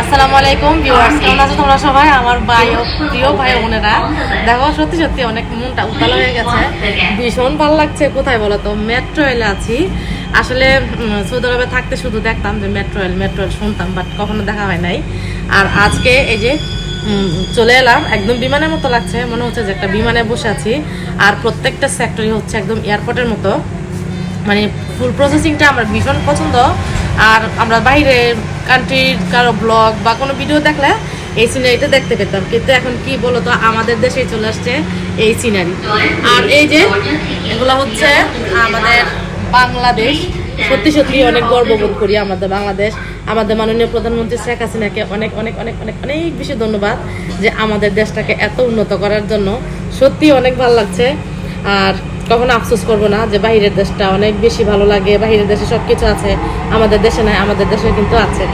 আসসালামু আলাইকুম ভিউয়ার্স, কেমন আছো তোমরা সবাই? আমার প্রিয় ভাই বোনেরা, দেখো সত্যি সত্যি অনেক মনটা উত্তাল হয়ে গেছে, ভীষণ ভালো লাগছে। কোথায় বলো তো? মেট্রো রেলে আছি। আসলে সৌদি আরবে থাকতে শুধু দেখতাম যে মেট্রো রেল শুনতাম, বাট কখনো দেখা হয় নাই। আর আজকে এই যে চলে এলাম, একদম বিমানের মতো লাগছে, মনে হচ্ছে যে একটা বিমানে বসে আছি। আর প্রত্যেকটা সেক্টরই হচ্ছে একদম এয়ারপোর্টের মতো, মানে ফুল প্রসেসিংটা আমার ভীষণ পছন্দ। আর আমরা বাইরে কান্ট্রির কারো ব্লগ বা কোনো ভিডিও দেখলে এই সিনারিটা দেখতে পেতাম, কিন্তু এখন কি বলতো, আমাদের দেশেই চলে আসছে এই সিনারি। আর এই যে এগুলো হচ্ছে আমাদের বাংলাদেশ। সত্যি সত্যি অনেক গর্ববোধ করি আমাদের বাংলাদেশ। আমাদের মাননীয় প্রধানমন্ত্রী শেখ হাসিনাকে অনেক অনেক অনেক অনেক অনেক বেশি ধন্যবাদ যে আমাদের দেশটাকে এত উন্নত করার জন্য। সত্যি অনেক ভালো লাগছে। আর কখনো আফসোস করবো না যে বাহিরের দেশটা অনেক বেশি ভালো লাগে। বাহিরের দেশে সব কিছু আছে, আমাদের দেশে নাই, আমাদের দেশে কিন্তু আছে।